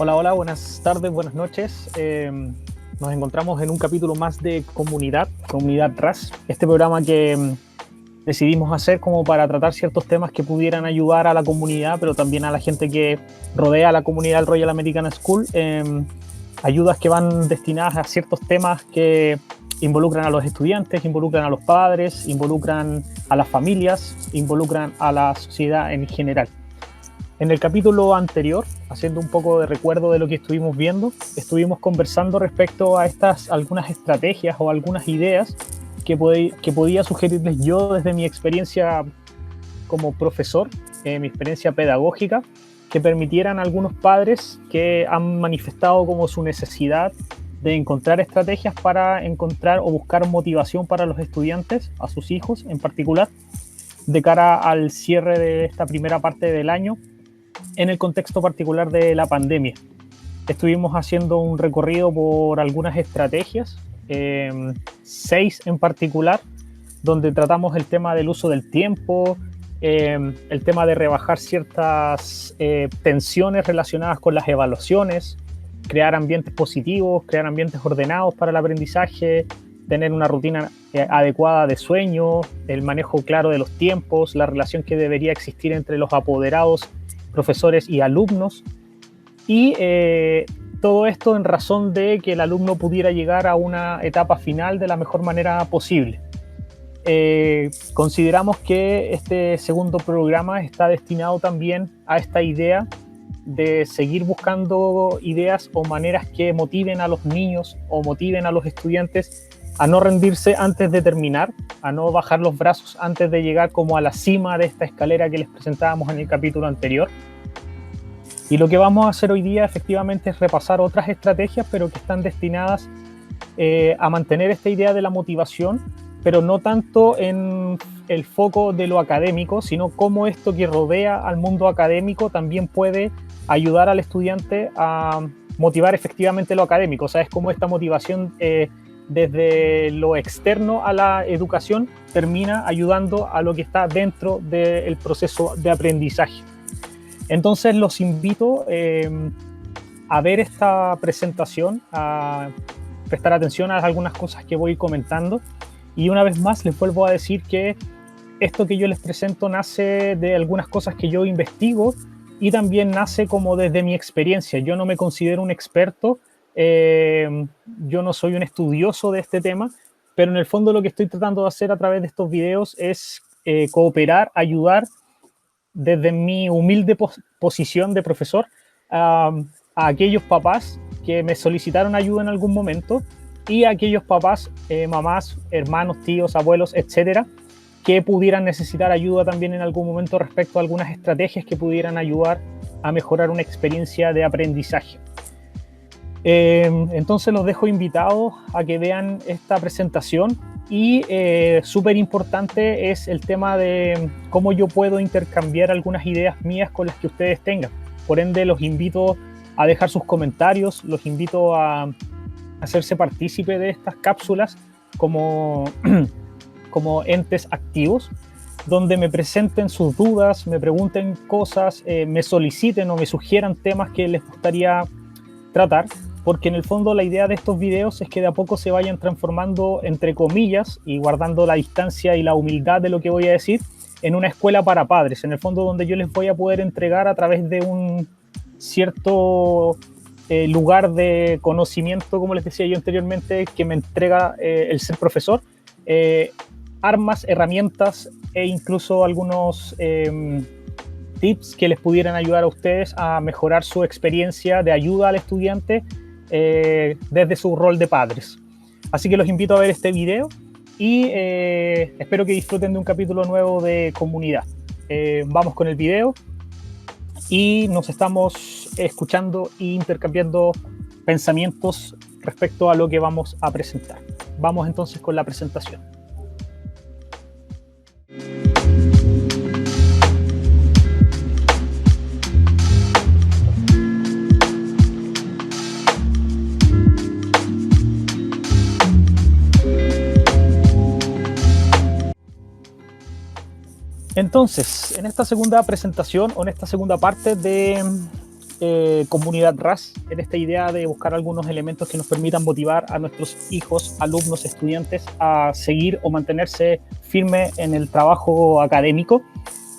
Hola, hola, buenas tardes, buenas noches. Nos encontramos en un capítulo más de Comunidad RAS, este programa que decidimos hacer como para tratar ciertos temas que pudieran ayudar a la comunidad, pero también a la gente que rodea a la comunidad del Royal American School. Ayudas que van destinadas a ciertos temas que involucran a los estudiantes, involucran a los padres, involucran a las familias, involucran a la sociedad en general. En el capítulo anterior, haciendo un poco de recuerdo de lo que estuvimos viendo, estuvimos conversando respecto a algunas estrategias o algunas ideas que podía sugerirles yo desde mi experiencia como profesor, mi experiencia pedagógica, que permitieran a algunos padres que han manifestado como su necesidad de encontrar estrategias para encontrar o buscar motivación para los estudiantes, a sus hijos en particular, de cara al cierre de esta primera parte del año, en el contexto particular de la pandemia. Estuvimos haciendo un recorrido por algunas estrategias, 6 en particular, donde tratamos el tema del uso del tiempo, el tema de rebajar ciertas tensiones relacionadas con las evaluaciones, crear ambientes positivos, crear ambientes ordenados para el aprendizaje, tener una rutina adecuada de sueño, el manejo claro de los tiempos, la relación que debería existir entre los apoderados, profesores y alumnos, y todo esto en razón de que el alumno pudiera llegar a una etapa final de la mejor manera posible. Consideramos que este segundo programa está destinado también a esta idea de seguir buscando ideas o maneras que motiven a los niños o motiven a los estudiantes a no rendirse antes de terminar, a no bajar los brazos antes de llegar como a la cima de esta escalera que les presentábamos en el capítulo anterior. Y lo que vamos a hacer hoy día efectivamente es repasar otras estrategias, pero que están destinadas a mantener esta idea de la motivación, pero no tanto en el foco de lo académico, sino cómo esto que rodea al mundo académico también puede ayudar al estudiante a motivar efectivamente lo académico. O sea, es como esta motivación desde lo externo a la educación termina ayudando a lo que está dentro del proceso de aprendizaje. Entonces los invito a ver esta presentación, a prestar atención a algunas cosas que voy comentando, y una vez más les vuelvo a decir que esto que yo les presento nace de algunas cosas que yo investigo y también nace como desde mi experiencia. Yo no me considero un experto, yo no soy un estudioso de este tema, pero en el fondo lo que estoy tratando de hacer a través de estos videos es cooperar, ayudar desde mi humilde posición de profesor a aquellos papás que me solicitaron ayuda en algún momento y a aquellos papás, mamás, hermanos, tíos, abuelos, etcétera, que pudieran necesitar ayuda también en algún momento respecto a algunas estrategias que pudieran ayudar a mejorar una experiencia de aprendizaje. Entonces los dejo invitados a que vean esta presentación. Y súper importante es el tema de cómo yo puedo intercambiar algunas ideas mías con las que ustedes tengan. Por ende, los invito a dejar sus comentarios, los invito a hacerse partícipe de estas cápsulas como entes activos, donde me presenten sus dudas, me pregunten cosas, me soliciten o me sugieran temas que les gustaría tratar. Porque en el fondo la idea de estos videos es que de a poco se vayan transformando, entre comillas, y guardando la distancia y la humildad de lo que voy a decir, en una escuela para padres, en el fondo donde yo les voy a poder entregar a través de un cierto lugar de conocimiento, como les decía yo anteriormente, que me entrega el ser profesor, armas, herramientas e incluso algunos tips que les pudieran ayudar a ustedes a mejorar su experiencia de ayuda al estudiante desde su rol de padres. Así que los invito a ver este video y espero que disfruten de un capítulo nuevo de Comunidad. Vamos con el video y nos estamos escuchando e intercambiando pensamientos respecto a lo que vamos a presentar. Vamos entonces con la presentación. Entonces, en esta segunda presentación o en esta segunda parte de comunidad RAS, en esta idea de buscar algunos elementos que nos permitan motivar a nuestros hijos, alumnos, estudiantes a seguir o mantenerse firmes en el trabajo académico,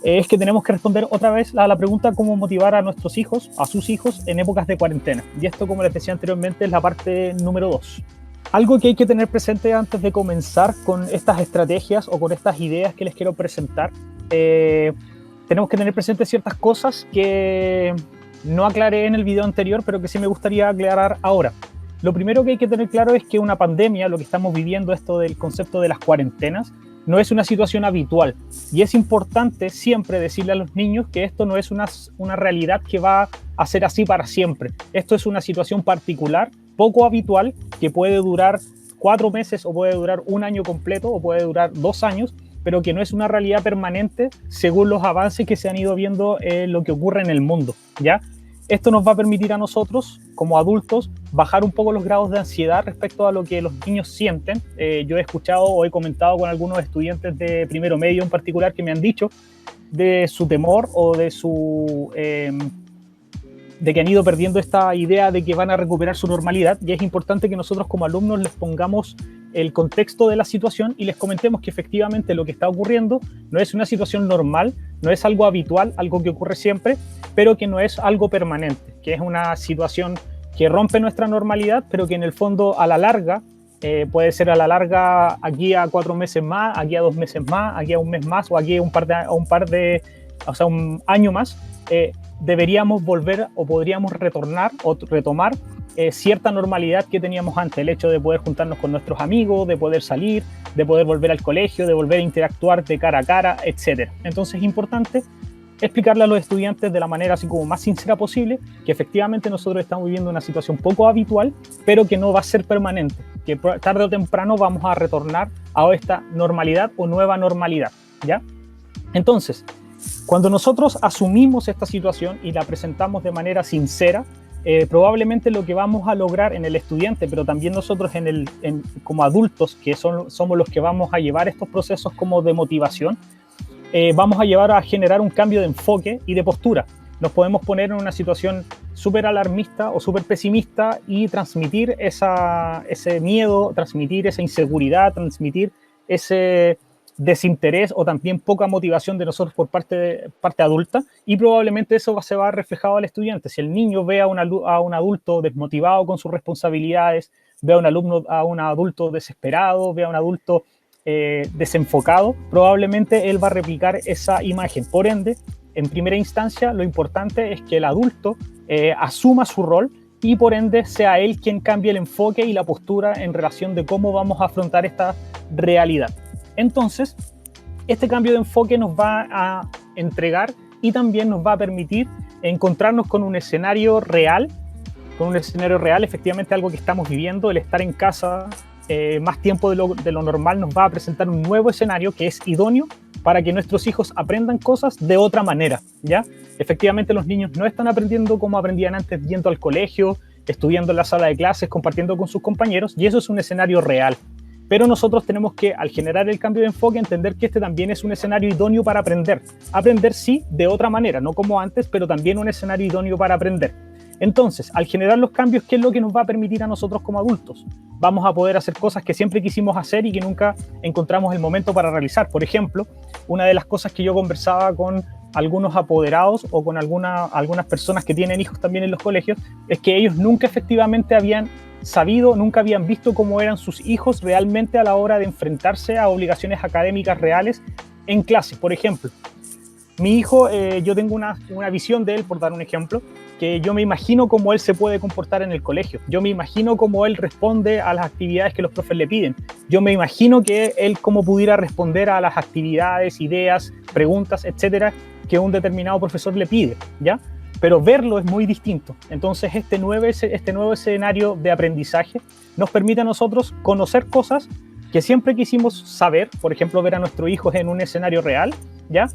es que tenemos que responder otra vez a la pregunta cómo motivar a nuestros hijos, a sus hijos, en épocas de cuarentena. Y esto, como les decía anteriormente, es la parte número 2. Algo que hay que tener presente antes de comenzar con estas estrategias o con estas ideas que les quiero presentar, tenemos que tener presente ciertas cosas que no aclaré en el video anterior, pero que sí me gustaría aclarar ahora. Lo primero que hay que tener claro es que una pandemia, lo que estamos viviendo, esto del concepto de las cuarentenas, no es una situación habitual. Y es importante siempre decirle a los niños que esto no es una realidad que va a ser así para siempre. Esto es una situación particular, poco habitual, que puede durar 4 meses o puede durar un año completo o puede durar 2 años, pero que no es una realidad permanente según los avances que se han ido viendo en lo que ocurre en el mundo, ¿ya? Esto nos va a permitir a nosotros, como adultos, bajar un poco los grados de ansiedad respecto a lo que los niños sienten. Yo he escuchado o he comentado con algunos estudiantes de primero medio en particular que me han dicho de su temor o de que han ido perdiendo esta idea de que van a recuperar su normalidad, y es importante que nosotros como alumnos les pongamos el contexto de la situación y les comentemos que efectivamente lo que está ocurriendo no es una situación normal, no es algo habitual, algo que ocurre siempre, pero que no es algo permanente, que es una situación que rompe nuestra normalidad, pero que en el fondo a la larga, puede ser a la larga aquí a 4 meses más, aquí a 2 meses más, aquí a un mes más o aquí a un año más, deberíamos volver o podríamos retornar o retomar cierta normalidad que teníamos antes, el hecho de poder juntarnos con nuestros amigos, de poder salir, de poder volver al colegio, de volver a interactuar de cara a cara, etc. Entonces es importante explicarle a los estudiantes de la manera así como más sincera posible que efectivamente nosotros estamos viviendo una situación poco habitual, pero que no va a ser permanente, que tarde o temprano vamos a retornar a esta normalidad o nueva normalidad, ¿ya? Entonces, cuando nosotros asumimos esta situación y la presentamos de manera sincera, probablemente lo que vamos a lograr en el estudiante, pero también nosotros como adultos, que somos los que vamos a llevar estos procesos como de motivación, vamos a llevar a generar un cambio de enfoque y de postura. Nos podemos poner en una situación súper alarmista o súper pesimista y transmitir ese miedo, transmitir esa inseguridad, transmitir ese desinterés o también poca motivación de nosotros por parte adulta, y probablemente eso se va reflejado al estudiante. Si el niño ve a un adulto desmotivado con sus responsabilidades, ve a un adulto desesperado, ve a un adulto desenfocado, probablemente él va a replicar esa imagen. Por ende, en primera instancia, lo importante es que el adulto asuma su rol y por ende sea él quien cambie el enfoque y la postura en relación de cómo vamos a afrontar esta realidad. Entonces, este cambio de enfoque nos va a entregar y también nos va a permitir encontrarnos con un escenario real, efectivamente algo que estamos viviendo. El estar en casa más tiempo de lo normal nos va a presentar un nuevo escenario que es idóneo para que nuestros hijos aprendan cosas de otra manera, ¿ya? Efectivamente, los niños no están aprendiendo como aprendían antes, yendo al colegio, estudiando en la sala de clases, compartiendo con sus compañeros, y eso es un escenario real. Pero nosotros tenemos que, al generar el cambio de enfoque, entender que este también es un escenario idóneo para aprender. Aprender sí, de otra manera, no como antes, pero también un escenario idóneo para aprender. Entonces, al generar los cambios, ¿qué es lo que nos va a permitir a nosotros como adultos? Vamos a poder hacer cosas que siempre quisimos hacer y que nunca encontramos el momento para realizar. Por ejemplo, una de las cosas que yo conversaba con algunos apoderados o con algunas personas que tienen hijos también en los colegios, es que ellos nunca efectivamente habían sabido, nunca habían visto cómo eran sus hijos realmente a la hora de enfrentarse a obligaciones académicas reales en clase. Por ejemplo, mi hijo, yo tengo una visión de él, por dar un ejemplo, que yo me imagino cómo él se puede comportar en el colegio. Yo me imagino cómo él responde a las actividades que los profes le piden. Yo me imagino que él cómo pudiera responder a las actividades, ideas, preguntas, etcétera, que un determinado profesor le pide, ¿ya? Pero verlo es muy distinto. Entonces, este nuevo escenario de aprendizaje nos permite a nosotros conocer cosas que siempre quisimos saber, por ejemplo, ver a nuestros hijos en un escenario real, ¿ya?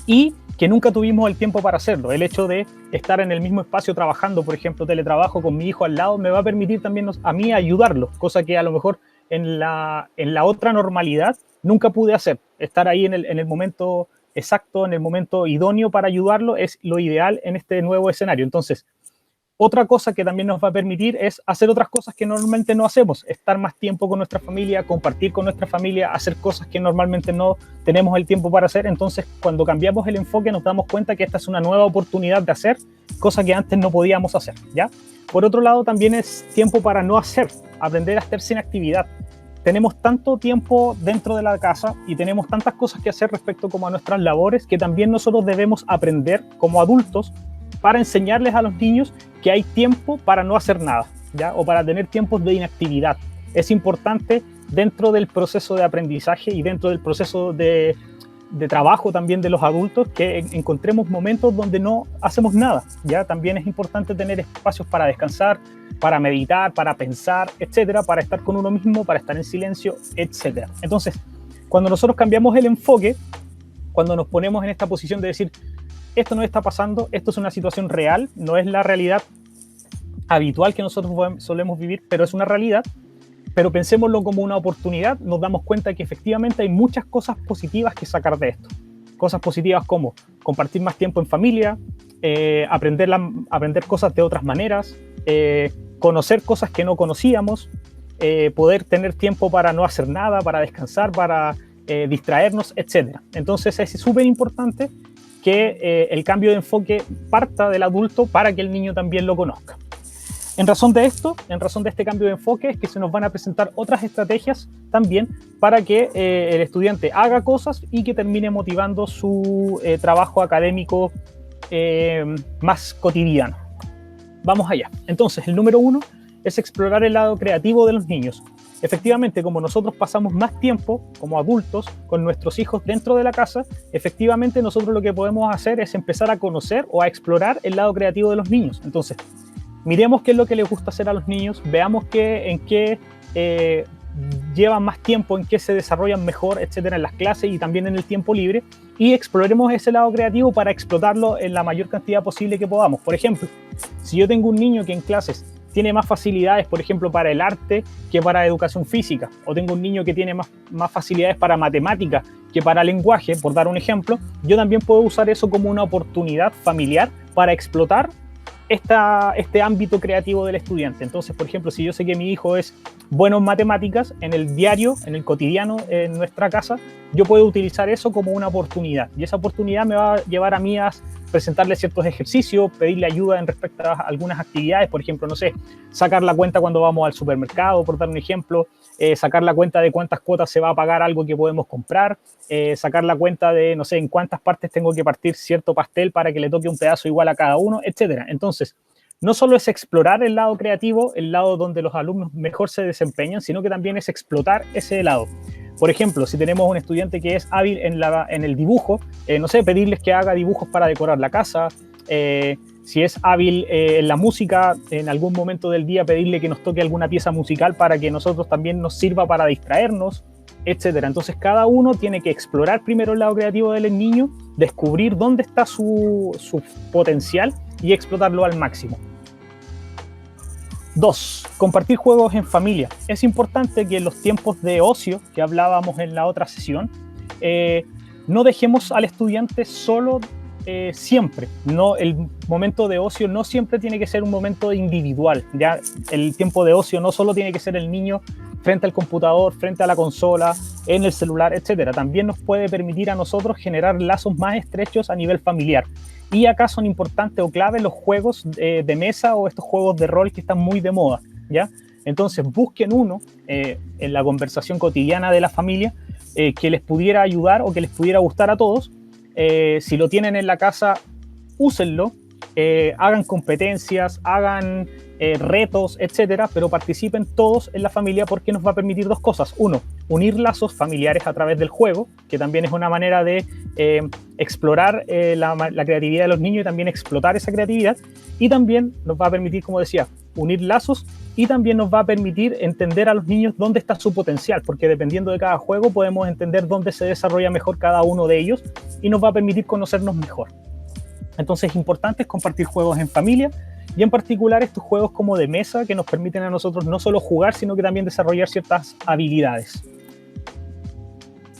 Y que nunca tuvimos el tiempo para hacerlo. El hecho de estar en el mismo espacio trabajando, por ejemplo, teletrabajo con mi hijo al lado, me va a permitir también a mí ayudarlo, cosa que a lo mejor en la otra normalidad nunca pude hacer. Estar ahí en el momento exacto, en el momento idóneo para ayudarlo, es lo ideal en este nuevo escenario. Entonces, otra cosa que también nos va a permitir es hacer otras cosas que normalmente no hacemos, estar más tiempo con nuestra familia, compartir con nuestra familia, hacer cosas que normalmente no tenemos el tiempo para hacer. Entonces, cuando cambiamos el enfoque, nos damos cuenta que esta es una nueva oportunidad de hacer cosas que antes no podíamos hacer, ¿ya? Por otro lado, también es tiempo para no hacer, aprender a estar sin actividad. Tenemos tanto tiempo dentro de la casa y tenemos tantas cosas que hacer respecto como a nuestras labores, que también nosotros debemos aprender como adultos para enseñarles a los niños que hay tiempo para no hacer nada, ¿ya? O para tener tiempos de inactividad. Es importante dentro del proceso de aprendizaje y dentro del proceso de trabajo también de los adultos que encontremos momentos donde no hacemos nada, ¿ya? También es importante tener espacios para descansar, para meditar, para pensar, etcétera, para estar con uno mismo, para estar en silencio, etcétera. Entonces, cuando nosotros cambiamos el enfoque, cuando nos ponemos en esta posición de decir, esto no está pasando, esto es una situación real, no es la realidad habitual que nosotros solemos vivir, pero es una realidad, pero pensémoslo como una oportunidad, nos damos cuenta que efectivamente hay muchas cosas positivas que sacar de esto. Cosas positivas como compartir más tiempo en familia, aprender cosas de otras maneras, conocer cosas que no conocíamos, poder tener tiempo para no hacer nada, para descansar, para distraernos, etc. Entonces es súper importante que el cambio de enfoque parta del adulto para que el niño también lo conozca. En razón de esto, en razón de este cambio de enfoque, es que se nos van a presentar otras estrategias también para que el estudiante haga cosas y que termine motivando su trabajo académico más cotidiano. Vamos allá. Entonces, el número 1 es explorar el lado creativo de los niños. Efectivamente, como nosotros pasamos más tiempo como adultos con nuestros hijos dentro de la casa, efectivamente nosotros lo que podemos hacer es empezar a conocer o a explorar el lado creativo de los niños. Entonces, miremos qué es lo que les gusta hacer a los niños, veamos en qué llevan más tiempo, en qué se desarrollan mejor, etcétera, en las clases y también en el tiempo libre, y exploremos ese lado creativo para explotarlo en la mayor cantidad posible que podamos. Por ejemplo, si yo tengo un niño que en clases tiene más facilidades, por ejemplo, para el arte que para educación física, o tengo un niño que tiene más facilidades para matemática que para lenguaje, por dar un ejemplo, yo también puedo usar eso como una oportunidad familiar para explotar este ámbito creativo del estudiante. Entonces, por ejemplo, si yo sé que mi hijo es bueno en matemáticas, en el diario, en el cotidiano, en nuestra casa, yo puedo utilizar eso como una oportunidad. Y esa oportunidad me va a llevar a mí a presentarle ciertos ejercicios, pedirle ayuda en respecto a algunas actividades, por ejemplo, no sé, sacar la cuenta cuando vamos al supermercado, por dar un ejemplo, sacar la cuenta de cuántas cuotas se va a pagar algo que podemos comprar, sacar la cuenta de, no sé, en cuántas partes tengo que partir cierto pastel para que le toque un pedazo igual a cada uno, etcétera. Entonces, no solo es explorar el lado creativo, el lado donde los alumnos mejor se desempeñan, sino que también es explotar ese lado. Por ejemplo, si tenemos un estudiante que es hábil en el dibujo, no sé, pedirles que haga dibujos para decorar la casa. Si es hábil en la música, en algún momento del día pedirle que nos toque alguna pieza musical para que nosotros también nos sirva para distraernos, etcétera. Entonces, cada uno tiene que explorar primero el lado creativo del niño, descubrir dónde está su potencial y explotarlo al máximo. 2. Compartir juegos en familia. Es importante que en los tiempos de ocio, que hablábamos en la otra sesión, no dejemos al estudiante solo siempre. No, el momento de ocio no siempre tiene que ser un momento individual. Ya el tiempo de ocio no solo tiene que ser el niño frente al computador, frente a la consola, en el celular, etcétera. También nos puede permitir a nosotros generar lazos más estrechos a nivel familiar. Y acá son importantes o claves los juegos de mesa o estos juegos de rol que están muy de moda, ¿ya? Entonces busquen uno en la conversación cotidiana de la familia que les pudiera ayudar o que les pudiera gustar a todos. Si lo tienen en la casa, úsenlo, hagan competencias, hagan retos, etcétera, pero participen todos en la familia porque nos va a permitir dos cosas. Uno, unir lazos familiares a través del juego, que también es una manera de explorar la creatividad de los niños y también explotar esa creatividad, y también nos va a permitir, como decía, unir lazos y también nos va a permitir entender a los niños dónde está su potencial, porque dependiendo de cada juego podemos entender dónde se desarrolla mejor cada uno de ellos y nos va a permitir conocernos mejor. Entonces es importante compartir juegos en familia y en particular estos juegos como de mesa que nos permiten a nosotros no solo jugar, sino que también desarrollar ciertas habilidades.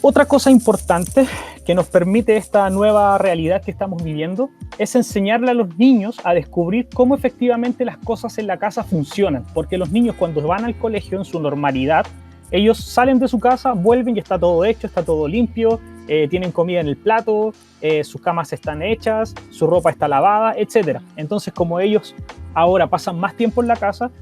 Otra cosa importante que nos permite esta nueva realidad que estamos viviendo es enseñarle a los niños a descubrir cómo efectivamente las cosas en la casa funcionan, porque los niños cuando van al colegio en su normalidad, ellos salen de su casa, vuelven y está todo hecho, está todo limpio, tienen comida en el plato, sus camas están hechas, su ropa está lavada, etc. Entonces, como ellos ahora pasan más tiempo en la casa,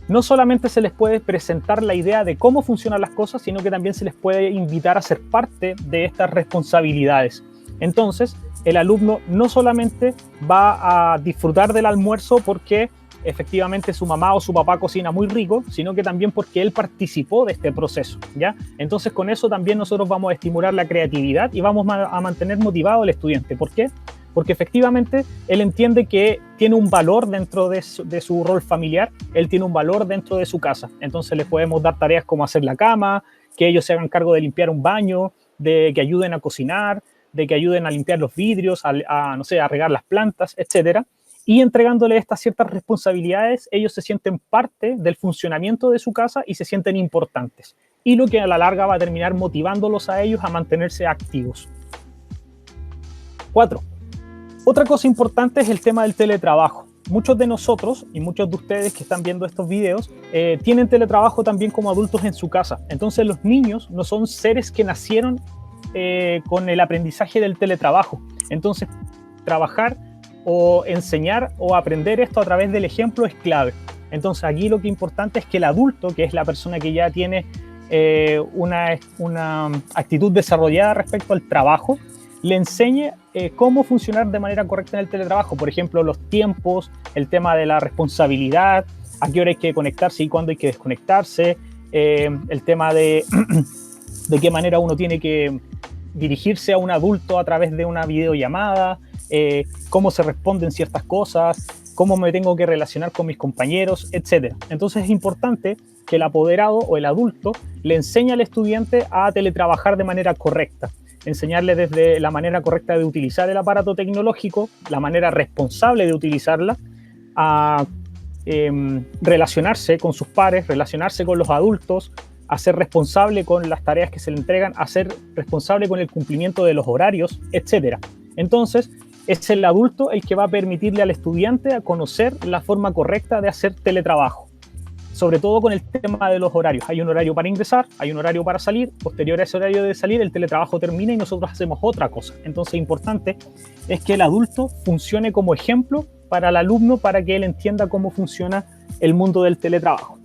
no solamente se les puede presentar la idea de cómo funcionan las cosas, sino que también se les puede invitar a ser parte de estas responsabilidades. Entonces, el alumno no solamente va a disfrutar del almuerzo porque efectivamente su mamá o su papá cocina muy rico, sino que también porque él participó de este proceso, ¿ya? Entonces, con eso también nosotros vamos a estimular la creatividad y vamos a mantener motivado al estudiante. ¿Por qué? Porque efectivamente él entiende que tiene un valor dentro de su rol familiar, él tiene un valor dentro de su casa. Entonces les podemos dar tareas como hacer la cama, que ellos se hagan cargo de limpiar un baño, de que ayuden a cocinar, de que ayuden a limpiar los vidrios, no sé, a regar las plantas, etcétera. Y entregándole estas ciertas responsabilidades, ellos se sienten parte del funcionamiento de su casa y se sienten importantes. Y lo que a la larga va a terminar motivándolos a ellos a mantenerse activos. 4. Otra cosa importante es el tema del teletrabajo. Muchos de nosotros y muchos de ustedes que están viendo estos videos tienen teletrabajo también como adultos en su casa. Entonces los niños no son seres que nacieron con el aprendizaje del teletrabajo. Entonces trabajar o enseñar o aprender esto a través del ejemplo es clave. Entonces aquí lo que es importante es que el adulto, que es la persona que ya tiene una actitud desarrollada respecto al trabajo, le enseñe cómo funcionar de manera correcta en el teletrabajo. Por ejemplo, los tiempos, el tema de la responsabilidad, a qué hora hay que conectarse y cuándo hay que desconectarse, el tema de qué manera uno tiene que dirigirse a un adulto a través de una videollamada, cómo se responden ciertas cosas, cómo me tengo que relacionar con mis compañeros, etc. Entonces es importante que el apoderado o el adulto le enseñe al estudiante a teletrabajar de manera correcta. Enseñarle desde la manera correcta de utilizar el aparato tecnológico, la manera responsable de utilizarla, a relacionarse con sus pares, relacionarse con los adultos, a ser responsable con las tareas que se le entregan, a ser responsable con el cumplimiento de los horarios, etc. Entonces, es el adulto el que va a permitirle al estudiante a conocer la forma correcta de hacer teletrabajo. Sobre todo con el tema de los horarios. Hay un horario para ingresar, hay un horario para salir, posterior a ese horario de salir el teletrabajo termina y nosotros hacemos otra cosa. Entonces importante es que el adulto funcione como ejemplo para el alumno para que él entienda cómo funciona el mundo del teletrabajo.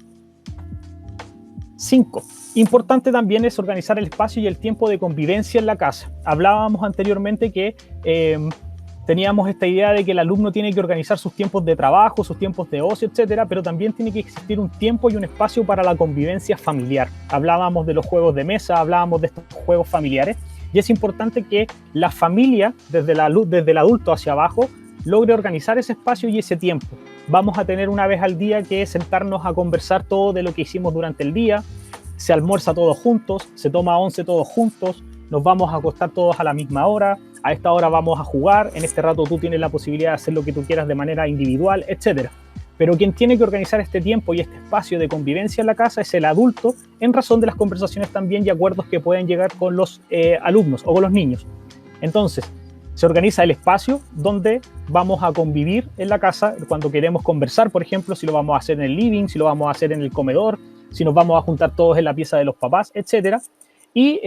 5. Importante también es organizar el espacio y el tiempo de convivencia en la casa. Hablábamos anteriormente que teníamos esta idea de que el alumno tiene que organizar sus tiempos de trabajo, sus tiempos de ocio, etcétera, pero también tiene que existir un tiempo y un espacio para la convivencia familiar. Hablábamos de los juegos de mesa, hablábamos de estos juegos familiares, y es importante que la familia, desde el adulto hacia abajo, logre organizar ese espacio y ese tiempo. Vamos a tener una vez al día que sentarnos a conversar todo de lo que hicimos durante el día, se almuerza todos juntos, se toma once todos juntos, nos vamos a acostar todos a la misma hora, a esta hora vamos a jugar, en este rato tú tienes la posibilidad de hacer lo que tú quieras de manera individual, etc. Pero quien tiene que organizar este tiempo y este espacio de convivencia en la casa es el adulto, en razón de las conversaciones también y acuerdos que pueden llegar con los alumnos o con los niños. Entonces, se organiza el espacio donde vamos a convivir en la casa cuando queremos conversar, por ejemplo, si lo vamos a hacer en el living, si lo vamos a hacer en el comedor, si nos vamos a juntar todos en la pieza de los papás, etc. Y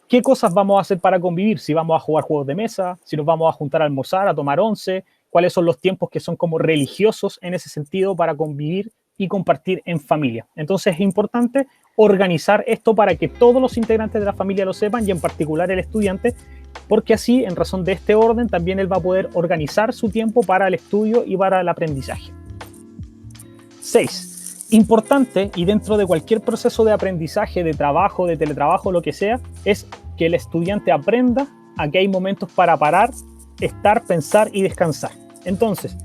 qué cosas vamos a hacer para convivir, si vamos a jugar juegos de mesa, si nos vamos a juntar a almorzar, a tomar once, cuáles son los tiempos que son como religiosos en ese sentido para convivir y compartir en familia. Entonces es importante organizar esto para que todos los integrantes de la familia lo sepan y en particular el estudiante, porque así, en razón de este orden, también él va a poder organizar su tiempo para el estudio y para el aprendizaje. 6. Importante, y dentro de cualquier proceso de aprendizaje, de trabajo, de teletrabajo, lo que sea, es que el estudiante aprenda a que hay momentos para parar, estar, pensar y descansar. Entonces,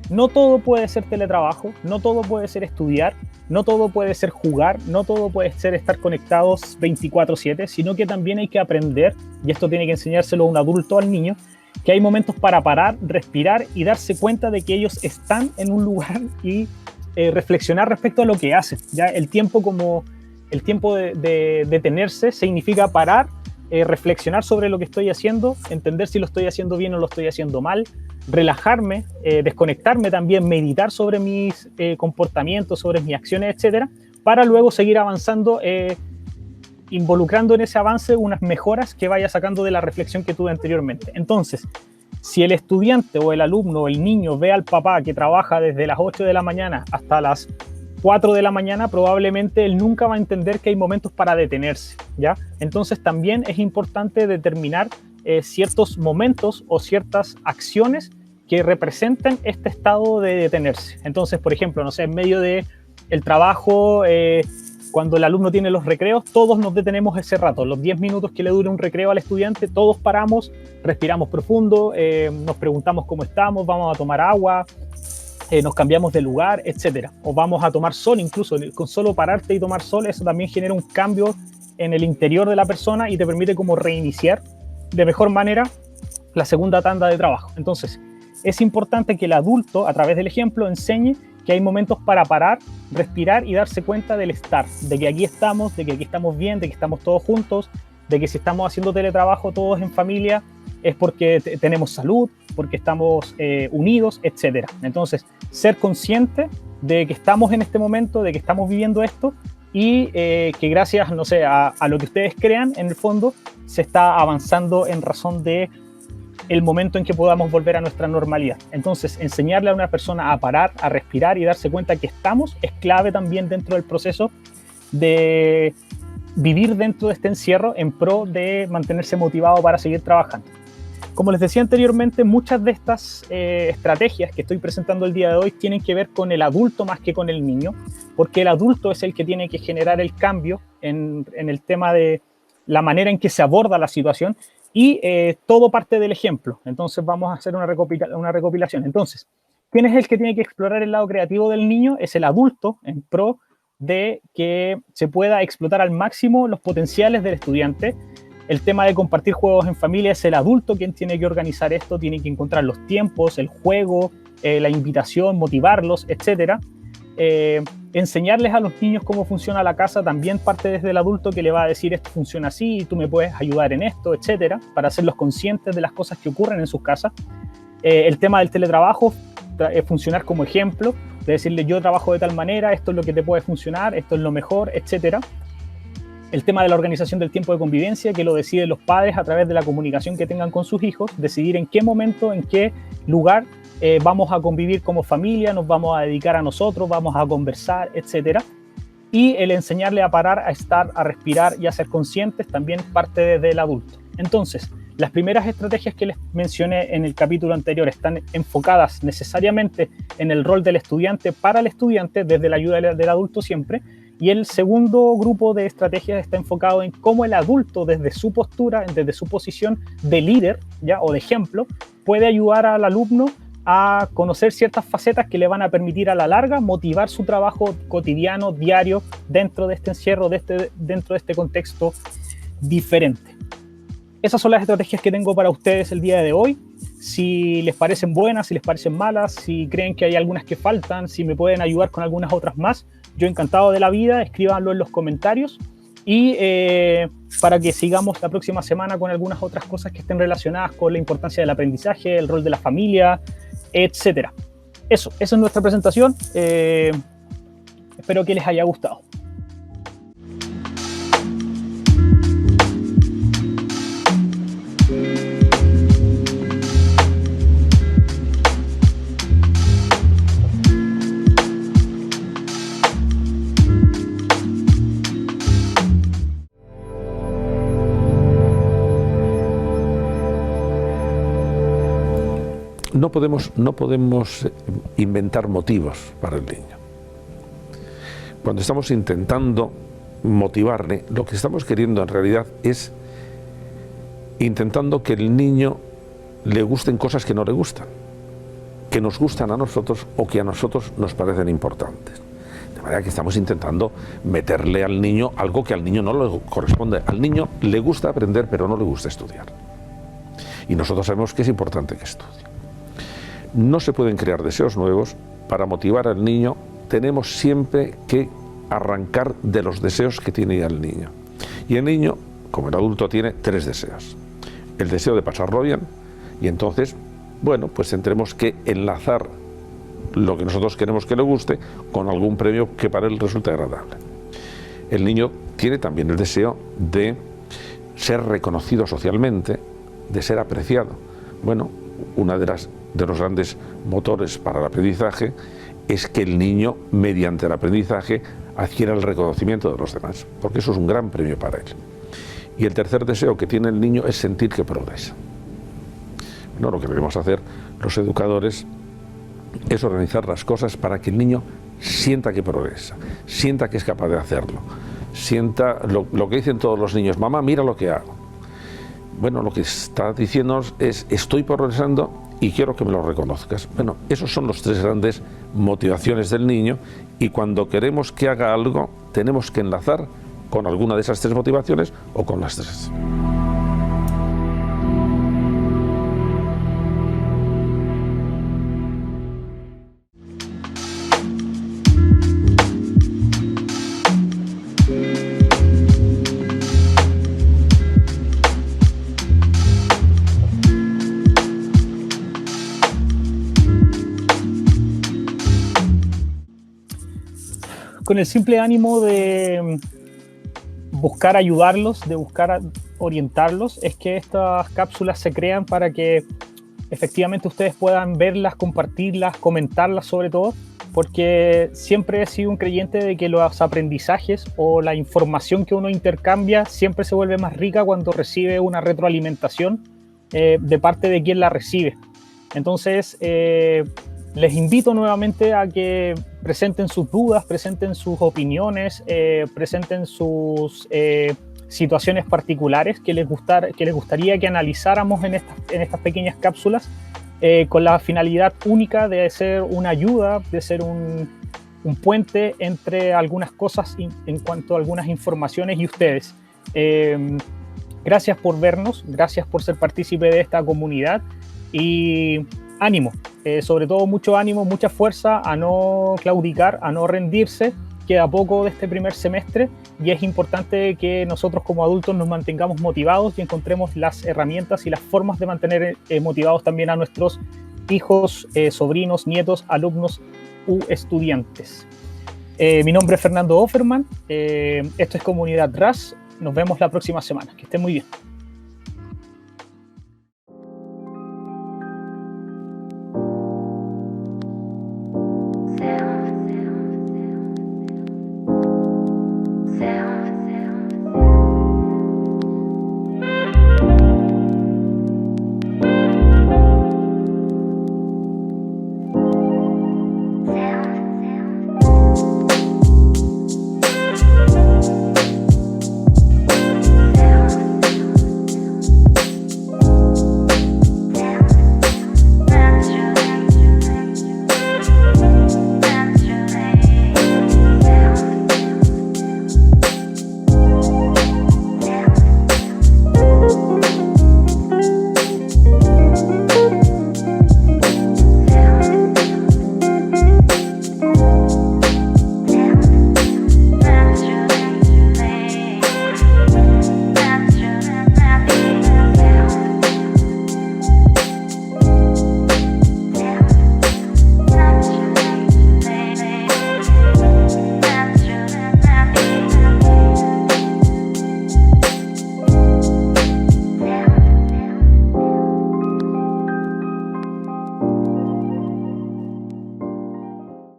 no todo puede ser teletrabajo, no todo puede ser estudiar, no todo puede ser jugar, no todo puede ser estar conectados 24/7, sino que también hay que aprender, y esto tiene que enseñárselo un adulto al niño, que hay momentos para parar, respirar y darse cuenta de que ellos están en un lugar y reflexionar respecto a lo que hacen. Ya el tiempo como el tiempo de detenerse significa parar, reflexionar sobre lo que estoy haciendo, entender si lo estoy haciendo bien o lo estoy haciendo mal, relajarme, desconectarme también, meditar sobre mis comportamientos, sobre mis acciones, etcétera, para luego seguir avanzando, involucrando en ese avance unas mejoras que vaya sacando de la reflexión que tuve anteriormente. Entonces, si el estudiante o el alumno o el niño ve al papá que trabaja desde las 8 de la mañana hasta las 4 de la mañana, probablemente él nunca va a entender que hay momentos para detenerse, ¿ya? Entonces también es importante determinar ciertos momentos o ciertas acciones que representen este estado de detenerse. Entonces, por ejemplo, no sé, en medio de el trabajo, cuando el alumno tiene los recreos, todos nos detenemos ese rato, los 10 minutos que le dure un recreo al estudiante, todos paramos, respiramos profundo, nos preguntamos cómo estamos, vamos a tomar agua, nos cambiamos de lugar, etcétera. O vamos a tomar sol, incluso con solo pararte y tomar sol, eso también genera un cambio en el interior de la persona y te permite como reiniciar de mejor manera la segunda tanda de trabajo. Entonces, es importante que el adulto, a través del ejemplo, enseñe que hay momentos para parar, respirar y darse cuenta del estar, de que aquí estamos, de que aquí estamos bien, de que estamos todos juntos, de que si estamos haciendo teletrabajo todos en familia es porque tenemos salud, porque estamos unidos, etc. Entonces, ser consciente de que estamos en este momento, de que estamos viviendo esto y que gracias, no sé, a lo que ustedes crean, en el fondo, se está avanzando en razón de el momento en que podamos volver a nuestra normalidad. Entonces, enseñarle a una persona a parar, a respirar y darse cuenta que estamos es clave también dentro del proceso de vivir dentro de este encierro en pro de mantenerse motivado para seguir trabajando. Como les decía anteriormente, muchas de estas estrategias que estoy presentando el día de hoy tienen que ver con el adulto más que con el niño, porque el adulto es el que tiene que generar el cambio en el tema de la manera en que se aborda la situación y todo parte del ejemplo. Entonces vamos a hacer una recopilación. Entonces, ¿quién es el que tiene que explorar el lado creativo del niño? Es el adulto en pro de que se pueda explotar al máximo los potenciales del estudiante. El tema de compartir juegos en familia es el adulto quien tiene que organizar esto, tiene que encontrar los tiempos, el juego, la invitación, motivarlos, etc. Enseñarles a los niños cómo funciona la casa también parte desde el adulto que le va a decir esto funciona así y tú me puedes ayudar en esto, etc. Para hacerlos conscientes de las cosas que ocurren en sus casas. El tema del teletrabajo, funcionar como ejemplo, de decirle yo trabajo de tal manera, esto es lo que te puede funcionar, esto es lo mejor, etc. El tema de la organización del tiempo de convivencia, que lo deciden los padres a través de la comunicación que tengan con sus hijos, decidir en qué momento, en qué lugar vamos a convivir como familia, nos vamos a dedicar a nosotros, vamos a conversar, etc. Y el enseñarle a parar, a estar, a respirar y a ser conscientes también parte del adulto. Entonces, las primeras estrategias que les mencioné en el capítulo anterior están enfocadas necesariamente en el rol del estudiante para el estudiante, desde la ayuda del adulto siempre. Y el segundo grupo de estrategias está enfocado en cómo el adulto, desde su postura, desde su posición de líder, ¿ya? O de ejemplo, puede ayudar al alumno a conocer ciertas facetas que le van a permitir a la larga motivar su trabajo cotidiano, diario, dentro de este encierro, dentro de este contexto diferente. Esas son las estrategias que tengo para ustedes el día de hoy. Si les parecen buenas, si les parecen malas, si creen que hay algunas que faltan, si me pueden ayudar con algunas otras más, yo encantado de la vida, escríbanlo en los comentarios y para que sigamos la próxima semana con algunas otras cosas que estén relacionadas con la importancia del aprendizaje, el rol de la familia, etc. Esa es nuestra presentación. Espero que les haya gustado. No podemos inventar motivos para el niño. Cuando estamos intentando motivarle, lo que estamos queriendo en realidad es intentando que el niño le gusten cosas que no le gustan, que nos gustan a nosotros o que a nosotros nos parecen importantes. De manera que estamos intentando meterle al niño algo que al niño no le corresponde. Al niño le gusta aprender, pero no le gusta estudiar. Y nosotros sabemos que es importante que estudie. No se pueden crear deseos nuevos. Para motivar al niño tenemos siempre que arrancar de los deseos que tiene ya el niño. Y el niño como el adulto, tiene 3 deseos. El deseo de pasarlo bien, y entonces, bueno, pues tendremos que enlazar lo que nosotros queremos que le guste con algún premio que para él resulte agradable. El niño tiene también el deseo de ser reconocido socialmente, de ser apreciado. Bueno, una de los grandes motores para el aprendizaje es que el niño, mediante el aprendizaje, adquiera el reconocimiento de los demás, porque eso es un gran premio para él. Y el tercer deseo que tiene el niño es sentir que progresa. No, lo que debemos hacer los educadores es organizar las cosas para que el niño sienta que progresa, sienta que es capaz de hacerlo, sienta lo que dicen todos los niños: mamá, mira lo que hago. Bueno, lo que está diciéndonos es: estoy progresando y quiero que me lo reconozcas. Bueno, esos son los 3 grandes motivaciones del niño, y cuando queremos que haga algo tenemos que enlazar con alguna de esas 3 motivaciones o con las 3. Con el simple ánimo de buscar ayudarlos, de buscar orientarlos, es que estas cápsulas se crean para que efectivamente ustedes puedan verlas, compartirlas, comentarlas sobre todo, porque siempre he sido un creyente de que los aprendizajes o la información que uno intercambia siempre se vuelve más rica cuando recibe una retroalimentación de parte de quien la recibe. Entonces, les invito nuevamente a que presenten sus dudas, presenten sus opiniones, presenten sus situaciones particulares que les gustaría que analizáramos en estas pequeñas cápsulas, con la finalidad única de ser una ayuda, de ser un puente entre algunas cosas en cuanto a algunas informaciones y ustedes. Gracias por vernos, gracias por ser partícipe de esta comunidad, y ánimo, sobre todo mucho ánimo, mucha fuerza a no claudicar, a no rendirse. Queda poco de este primer semestre y es importante que nosotros como adultos nos mantengamos motivados y encontremos las herramientas y las formas de mantener motivados también a nuestros hijos, sobrinos, nietos, alumnos u estudiantes. Mi nombre es Fernando Offerman, esto es Comunidad RAS, nos vemos la próxima semana, que estén muy bien.